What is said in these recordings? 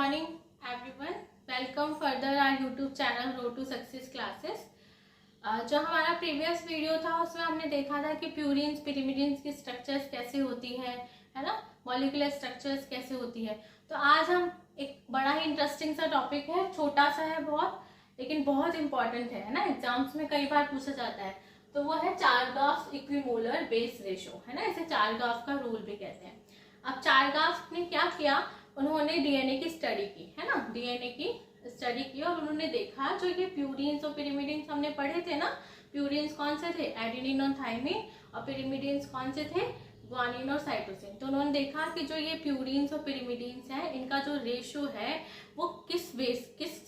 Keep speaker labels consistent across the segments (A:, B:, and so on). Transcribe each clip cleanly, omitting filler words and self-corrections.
A: morning everyone. Welcome further our YouTube channel Road to Success Classes. जो हमारा previous video था उसमें हमने देखा था कि प्यूरिन्स पिरिमिडिन्स की स्ट्रक्चर्स कैसे होती है ना, मॉलिक्यूलर स्ट्रक्चर्स कैसे होती है। तो आज हम एक बड़ा ही इंटरेस्टिंग सा टॉपिक है, छोटा सा है बहुत, लेकिन बहुत इंपॉर्टेंट है ना, एग्जाम्स में कई बार पूछा जाता है। तो वो है चारगाफ इक्विमोलर बेस रेशो, है ना, इसे चारगाफ का रूल भी कहते हैं। अब चारगाफ ने क्या किया, उन्होंने डीएनए की स्टडी की, है ना, डीएनए की स्टडी की और उन्होंने देखा जो ये प्यूरिन्स और पिरिमिडिन्स हमने पढ़े थे ना, प्यूरिन्स कौन से थे, एडेनिन और थाइमिन, और पिरिमिडिन्स कौन से थे, ग्वानिन और साइटोसिन। तो उन्होंने देखा कि जो ये प्यूरिन्स और पिरिमिडिन्स हैं, इनका जो रेशो है वो किस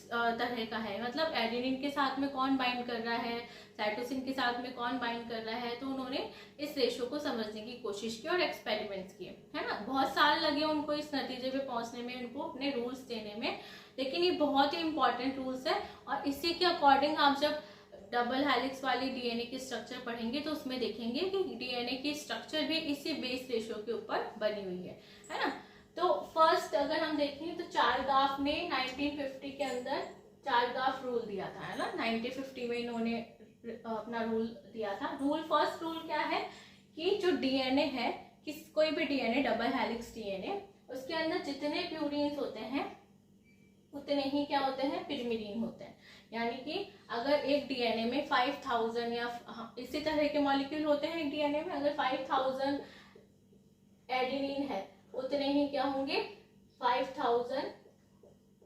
A: तरह का है, मतलब एडेनिन के साथ में कौन बाइंड कर रहा है, साइटोसिन के साथ में कौन बाइंड कर रहा है। तो उन्होंने इस रेशो को समझने की कोशिश की और एक्सपेरिमेंट्स किए, है ना। बहुत साल लगे उनको इस नतीजे पे पहुंचने में, उनको अपने रूल्स देने में, लेकिन ये बहुत ही इंपॉर्टेंट रूल्स है। और इसी के अकॉर्डिंग आप जब डबल हेलिक्स वाली डीएनए की स्ट्रक्चर पढ़ेंगे तो उसमें देखेंगे कि डीएनए की स्ट्रक्चर भी इसी बेस रेशो के ऊपर बनी हुई है ना। तो फर्स्ट अगर हम देखें तो चारगाफ ने 1950 के अंदर चारगाफ रूल दिया था, है ना। 1950 में इन्होंने अपना रूल दिया था। फर्स्ट रूल क्या है कि जो डीएनए है, कोई भी डीएनए, डबल हेलिक्स डीएनए, उसके अंदर जितने प्यूरिन्स होते हैं उतने ही क्या होते हैं, पिरिमिडिन होते हैं। यानी कि अगर एक डीएनए में 5000 या इसी तरह के मॉलिक्यूल होते हैं एक डीएनए में, अगर 5000 एडेनिन है उतने ही क्या होंगे, 5000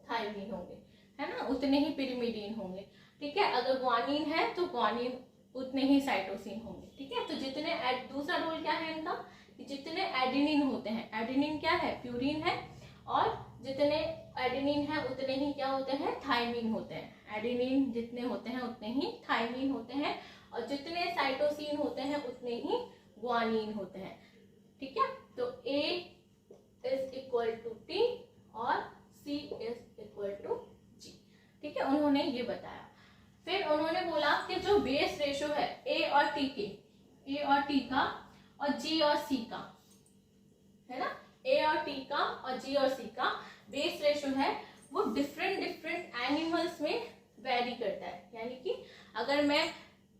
A: थाइमिन होंगे, है ना, उतने ही पिरिमिडिन होंगे। ठीक है, अगर ग्वानिन है तो ग्वानिन उतने ही साइटोसिन होंगे। ठीक है, तो जितने दूसरा रूल क्या है इनका, कि जितने एडेनिन होते हैं, एडेनिन क्या है, प्यूरिन है, और जितने एडेनिन है उतने ही क्या होते हैं, थाइमिन होते हैं। एडेनिन जितने होते हैं उतने ही थाइमिन होते हैं, और जितने साइटोसिन होते हैं उतने ही ग्वानिन होते हैं। ठीक है, तो A is equal to T और C is equal to G। ठीक है, उन्होंने ये बताया। फिर उन्होंने बोला कि जो बेस रेशो है A और T का और G और C का, है ना, A और T का और G और C का बेस रेशो है, वो डिफरेंट एनिमल्स में वेरी करता है। यानी कि अगर मैं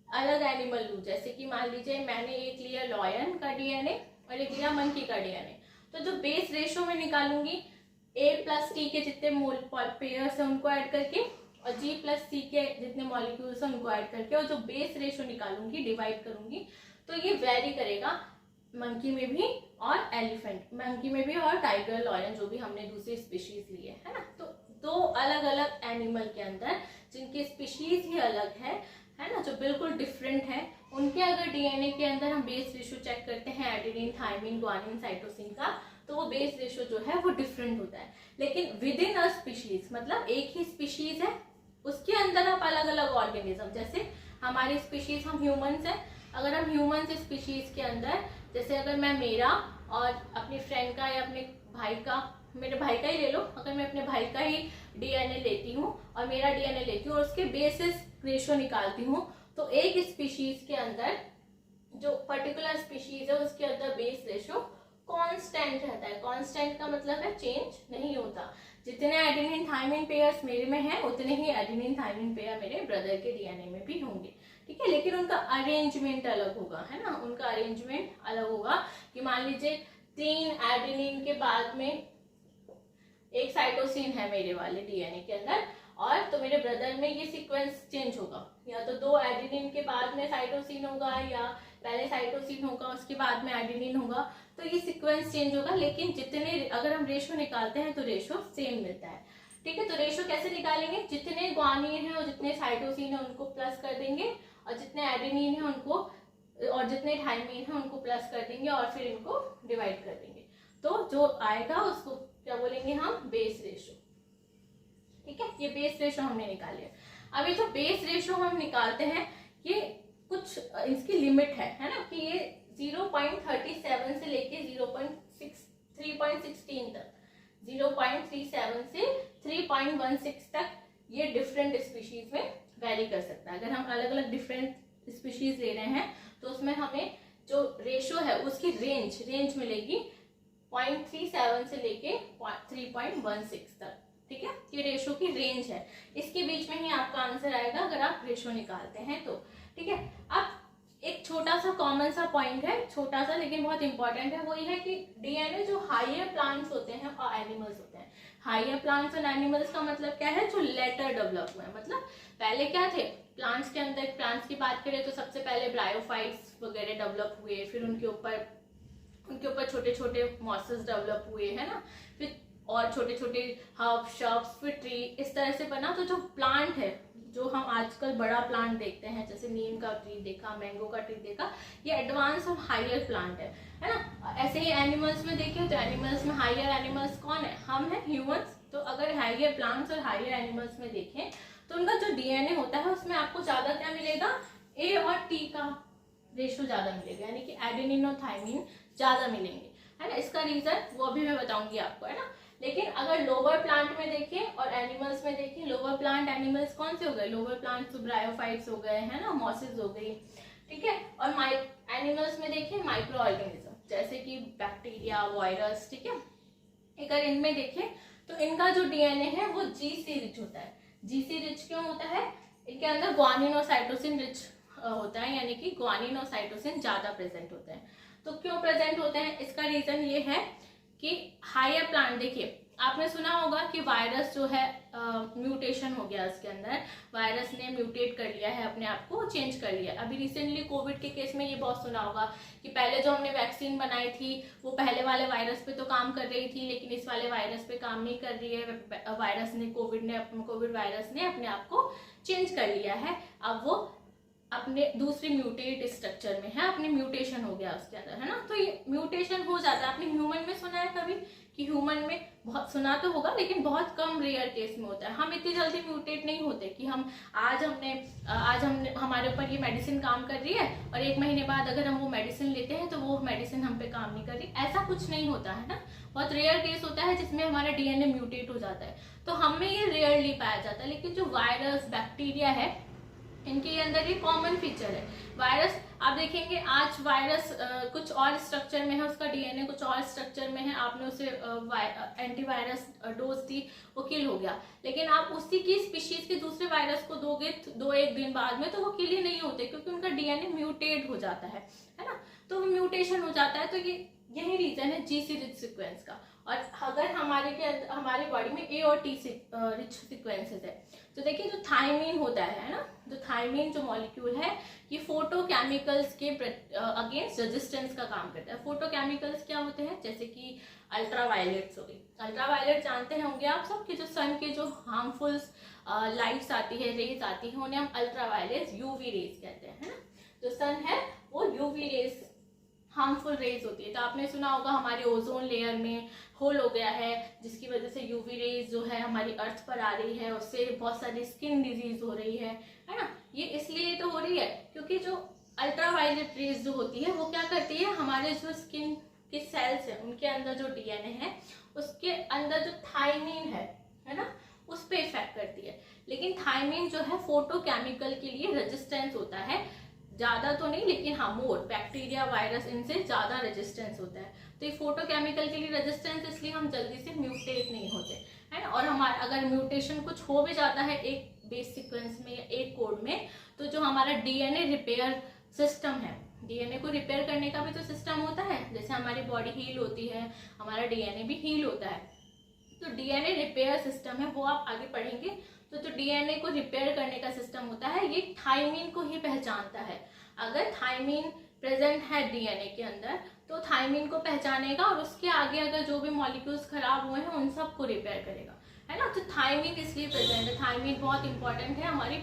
A: अलग एनिमल लूं, जैसे कि मान लीजिए मैंने एक लिया लॉयन का डीएनए और एक लिया मंकी का डीएनए, तो जो बेस रेशो में निकालूंगी A प्लस T के जितने पेयर्स हैं उनको ऐड करके, और G प्लस C के जितने मॉलिक्यूल्स हैं उनको ऐड करके, और जो बेस रेशो निकालूंगी, डिवाइड करूंगी, तो ये वेरी करेगा मंकी में भी और एलिफेंट मंकी में भी, और टाइगर, लॉयन, जो भी हमने दूसरी स्पीशीज ली है ना। तो दो अलग अलग एनिमल के अंदर जिनकी स्पीशीज ही अलग है ना, जो बिल्कुल डिफरेंट है, उनके अगर डीएनए के अंदर हम बेस रेशो चेक करते हैं एडेनिन, थाइमिन, ग्वानिन, साइटोसिन का, तो वो बेस रेशो जो है वो डिफरेंट होता है। लेकिन विद इन अ स्पीशीज, मतलब एक ही स्पीशीज है, उसके अंदर आप अलग अलग ऑर्गेनिज्म, जैसे हमारी स्पीशीज, हम ह्यूमंस हैं, अगर हम ह्यूमंस स्पीशीज के अंदर, जैसे अगर मैं मेरा और अपनी फ्रेंड का या अपने भाई का, मेरे भाई का ही ले लो, अगर मैं अपने भाई का ही डीएनए लेती हूँ और मेरा डीएनए लेती हूँ और उसके बेसिस रेशो निकालती हूँ, तो एक स्पीशीज के अंदर, जो पर्टिकुलर स्पीशीज है उसके अंदर बेस रेशो कांस्टेंट रहता है। कांस्टेंट का मतलब है चेंज नहीं होता। जितने एडेनिन थाइमिन पेयर्स मेरे में हैं उतने ही एडेनिन थाइमिन पेयर मेरे ब्रदर के डीएनए में भी होंगे। ठीक है, लेकिन उनका अरेंजमेंट अलग होगा, है ना, उनका अरेंजमेंट अलग होगा। कि मान लीजिए 3 एडेनिन के बाद में एक साइटोसिन है मेरे वाले डीएनए के अंदर, और तो मेरे ब्रदर में ये सीक्वेंस चेंज होगा, या तो 2 एडेनिन के बाद में साइटोसिन होगा, या पहले साइटोसिन होगा उसके बाद में एडेनिन होगा, तो ये सीक्वेंस चेंज होगा। लेकिन जितने, अगर हम रेशो निकालते हैं तो रेशो सेम मिलता है। ठीक है, तो रेशो कैसे निकालेंगे, जितने ग्वानिन है और जितने साइटोसिन है उनको प्लस कर देंगे, और जितने एडेनिन है उनको, और जितने थाइमिन है उनको प्लस कर देंगे, और फिर इनको डिवाइड कर देंगे, तो जो आएगा उसको क्या बोलेंगे हम, बेस रेशो। ठीक है, ये बेस रेशो हमने निकाले। अभी जो बेस रेशो हम निकालते हैं, ये कुछ इसकी लिमिट है ना, कि ये 0.37 से लेके 3.16 तक, 0.37 से 3.16 तक ये डिफरेंट स्पीशीज में वेरी कर सकता है। अगर हम अलग अलग डिफरेंट स्पीशीज ले रहे हैं तो उसमें हमें जो रेशो है उसकी रेंज मिलेगी 0.37 से लेके 3.16 तक। ठीक है, ये रेशो की रेंज है, इसके बीच में ही आपका आंसर आएगा अगर आप रेशो निकालते हैं तो। ठीक है, अब एक छोटा सा कॉमन सा पॉइंट है, छोटा सा लेकिन बहुत इंपॉर्टेंट है, वो ये है कि डीएनए जो हायर प्लांट्स होते हैं और एनिमल्स होते हैं, हायर प्लांट्स और एनिमल्स का मतलब क्या है, जो लेटर डेवलप हुए हैं, मतलब पहले क्या थे प्लांट्स के अंदर, प्लांट्स की बात करें तो सबसे पहले ब्रायोफाइट्स वगैरह डेवलप हुए, फिर उनके ऊपर छोटे छोटे मॉसेस डेवलप हुए, है ना, फिर और छोटे छोटे हर्ब शब्स, फिर ट्री, इस तरह से बना। तो जो प्लांट है, जो हम आजकल बड़ा प्लांट देखते हैं, जैसे नीम का ट्री देखा, मैंगो का ट्री देखा, ये एडवांस और हायर प्लांट है ना। ऐसे ही एनिमल्स में देखिए तो एनिमल्स में हायर एनिमल्स कौन है, हम हैं, ह्यूमंस। तो अगर हायर प्लांट्स और हायर एनिमल्स में देखें तो उनका जो डीएनए होता है उसमें आपको ज्यादा क्या मिलेगा, ए और टी का रेशो ज्यादा मिलेगा, यानी कि एडेनिन और थायमिन ज्यादा मिलेंगे, है ना। इसका रीजन वो भी मैं बताऊंगी आपको, है ना। लेकिन अगर लोअर प्लांट में देखें और एनिमल्स में देखें, लोअर प्लांट एनिमल्स कौन से हो गए, लोअर प्लांट तो ब्रायोफाइट्स हो गए, है ना, मॉसेस हो गई, ठीक है। और एनिमल्स में देखें माइक्रो ऑर्गेनिज्म जैसे कि बैक्टीरिया, वायरस, ठीक है। अगर इनमें देखें तो इनका जो डीएनए है वो जीसी रिच होता है। जीसी रिच क्यों होता है, इनके अंदर ग्वानिन और साइटोसिन रिच होता है, यानी कि ग्वानिन और साइटोसिन ज्यादा प्रेजेंट होते हैं। तो क्यों प्रेजेंट होते हैं, इसका रीजन ये है कि हायर प्लांट, देखिए आपने सुना होगा कि वायरस जो है म्यूटेशन हो गया, इसके अंदर वायरस ने म्यूटेट कर लिया है, अपने आप को चेंज कर लिया। अभी रिसेंटली कोविड के केस में ये बहुत सुना होगा कि पहले जो हमने वैक्सीन बनाई थी वो पहले वाले वायरस पे तो काम कर रही थी, लेकिन इस वाले वायरस पे काम नहीं कर रही है। वायरस ने कोविड वायरस ने अपने आप को चेंज कर लिया है, अब वो अपने दूसरी म्यूटेट स्ट्रक्चर में है, अपने म्यूटेशन हो गया उसके अंदर, है ना। तो ये म्यूटेशन हो जाता है। आपने ह्यूमन में सुना है कभी कि ह्यूमन में, बहुत सुना तो होगा लेकिन बहुत कम रेयर केस में होता है। हम इतनी जल्दी म्यूटेट नहीं होते कि हम आज हमने हमारे ऊपर ये मेडिसिन काम कर रही है और 1 महीने बाद अगर हम वो मेडिसिन लेते हैं तो वो मेडिसिन हम पे काम नहीं कर रही, ऐसा कुछ नहीं होता है ना। बहुत रेयर केस होता है जिसमें हमारा डीएनए म्यूटेट हो जाता है, तो हम में ये रेयरली पाया जाता है। लेकिन जो वायरस, बैक्टीरिया है, इनके अंदर ये कॉमन फीचर है। वायरस आप देखेंगे, आज वायरस कुछ और स्ट्रक्चर में है, उसका डीएनए कुछ और स्ट्रक्चर में है, आपने उसे एंटीवायरस डोज दी, वो किल हो गया। लेकिन आप उसी की स्पीशीज के दूसरे वायरस को दोगे 2-1 दिन बाद में, तो वो किल ही नहीं होते क्योंकि उनका डीएनए म्यूटेट हो जाता है ना। तो म्यूटेशन हो जाता है, तो यही रीजन है जीसी रिच सीक्वेंस का। और अगर हमारे बॉडी में ए और टी रिच सीक्वेंसेस है, तो देखिए जो थायमीन होता है ना, जो थायमीन जो मॉलिक्यूल है, ये फोटोकेमिकल्स के अगेंस्ट रेजिस्टेंस का काम करता है। फोटोकेमिकल्स क्या होते हैं, जैसे कि अल्ट्रावायलेट्स हो गई। अल्ट्रावायलेट जानते होंगे आप सब कि जो सन के जो हार्मफुल लाइट्स आती है, रेज आती है, उन्हें हम अल्ट्रावायलेट यूवी रेज कहते हैं, है ना। जो सन है वो यूवी रेज, हार्मफुल रेज होती है। तो आपने सुना होगा हमारे ओजोन लेयर में होल हो गया है, जिसकी वजह से यूवी रेज जो है हमारी अर्थ पर आ रही है, उससे बहुत सारी स्किन डिजीज हो रही है ना। ये इसलिए तो हो रही है क्योंकि जो अल्ट्रावायलेट रेज जो होती है वो क्या करती है, हमारे जो स्किन के सेल्स है उनके अंदर जो डीएनए है उसके अंदर जो थायमीन है ना, उस पर इफेक्ट करती है। लेकिन थायमीन जो है फोटोकेमिकल के लिए रेजिस्टेंस होता है, ज्यादा तो नहीं लेकिन हाँ मोर, बैक्टीरिया, वायरस, इनसे ज्यादा रेजिस्टेंस होता है। तो ये फोटोकेमिकल के लिए रेजिस्टेंस, इसलिए हम जल्दी से म्यूटेट नहीं होते, है ना। और हमारा अगर म्यूटेशन कुछ हो भी जाता है एक बेस सीक्वेंस में या एक कोड में, तो जो हमारा डीएनए रिपेयर सिस्टम है, डीएनए को रिपेयर करने का भी तो सिस्टम होता है, जैसे हमारी बॉडी हील होती है, हमारा डीएनए भी हील होता है। तो डीएनए रिपेयर सिस्टम है, वो आप आगे पढ़ेंगे। तो जो डीएनए को रिपेयर करने का सिस्टम होता है, ये थायमीन को ही पहचानता है। अगर थायमीन प्रेजेंट है डीएनए के अंदर तो थायमीन को पहचानेगा और उसके आगे अगर जो भी मॉलिक्यूल्स खराब हुए हैं उन सबको रिपेयर करेगा, है ना। तो थायमीन इसलिए प्रेजेंट है, थायमीन बहुत इंपॉर्टेंट है हमारी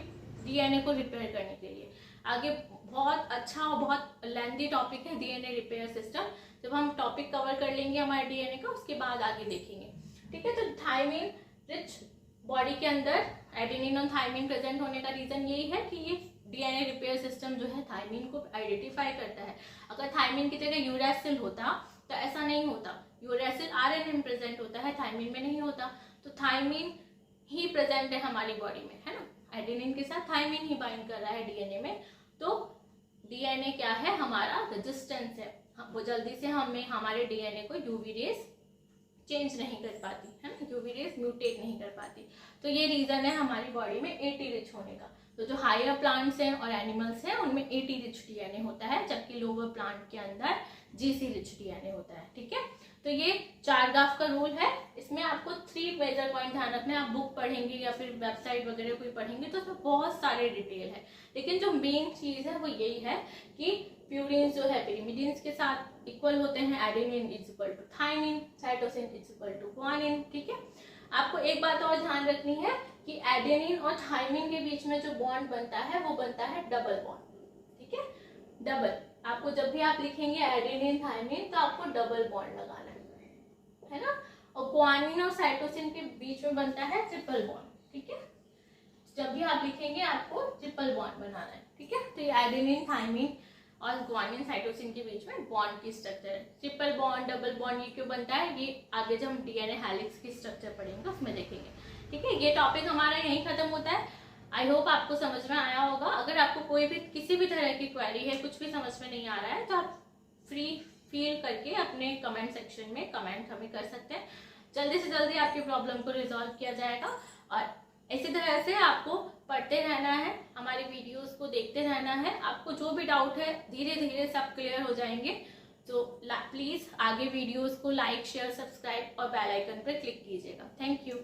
A: डीएनए को रिपेयर करने के लिए। आगे बहुत अच्छा और बहुत लेंथी टॉपिक है डीएनए रिपेयर सिस्टम, जब हम टॉपिक कवर कर लेंगे हमारे डीएनए का उसके बाद आगे देखेंगे, ठीक है। तो थायमीन रिच बॉडी के अंदर एडेनिन और थायमीन प्रेजेंट होने का रीजन यही है कि ये डीएनए रिपेयर सिस्टम जो है थायमीन को आइडेंटिफाई करता है। अगर थायमीन की जगह यूरैसिल होता तो ऐसा नहीं होता, यूरैसिल आरएनए में प्रेजेंट होता है, थायमीन में नहीं होता। तो थायमीन ही प्रेजेंट है हमारी बॉडी में, है ना। एडेनिन के साथ थायमीन ही बाइंड कर रहा है डीएनए में। तो डीएनए क्या है, हमारा रेजिस्टेंस है, वो जल्दी से हमें हमारे डीएनए को यूवी रेज चेंज नहीं कर पाती है ना, यूवी रेज म्यूटेट नहीं कर पाती। तो ये रीजन है हमारी बॉडी में एटी रिच होने का। तो जो हायर प्लांट्स हैं और एनिमल्स हैं उनमें एटी रिच डीएनए होता है, जबकि लोअर प्लांट के अंदर जीसी रिच डीएनए होता है। ठीक है, तो ये चारगाफ का रूल है। इसमें आपको 3 मेजर पॉइंट ध्यान रखना है। आप बुक पढ़ेंगे या फिर वेबसाइट वगैरह कोई पढ़ेंगे तो उसमें बहुत सारे डिटेल है, लेकिन जो मेन चीज है वो यही है कि प्यूरिन्स जो है पिरिमिडिन्स के साथ इक्वल होते हैं। Adenine is equal to thymine, cytosine is equal to guanine. ठीक है, आपको एक बात और ध्यान रखनी है कि एडेनिन और थायमिन के बीच में जो बॉन्ड बनता है वो बनता है डबल बॉन्ड। ठीक है, डबल। आपको जब भी आप लिखेंगे एडेनिन थायमिन तो आपको डबल बॉन्ड लगाना है ना। और ग्वानिन और साइटोसिन के बीच में बनता है ट्रिपल बॉन्ड। ठीक है, जब भी आप लिखेंगे आपको ट्रिपल बॉन्ड बनाना है। ठीक है, तो ये एडेनिन थायमिन और ग्वानिन साइटोसिन के बीच में बॉन्ड की स्ट्रक्चर है। ट्रिपल बॉन्ड, डबल बॉन्ड ये क्यों बनता है, ये आगे जब हम डीएनए हेलिक्स की स्ट्रक्चर पढ़ेंगे उसमें देखेंगे। ठीक है, ये टॉपिक हमारा यहीं खत्म होता है। आई होप आपको समझ में आया होगा। अगर आपको कोई भी किसी भी तरह की क्वेरी है, कुछ भी समझ में नहीं आ रहा है, तो आप फ्री फील करके अपने कमेंट सेक्शन में कमेंट हमें कर सकते हैं। जल्दी से जल्दी आपकी प्रॉब्लम को रिजॉल्व किया जाएगा। और इसी तरह से आपको पढ़ते रहना है, हमारी वीडियोस को देखते रहना है। आपको जो भी डाउट है धीरे धीरे सब क्लियर हो जाएंगे। तो प्लीज आगे वीडियोस को लाइक, शेयर, सब्सक्राइब और बेल आइकन पर क्लिक कीजिएगा। Thank you.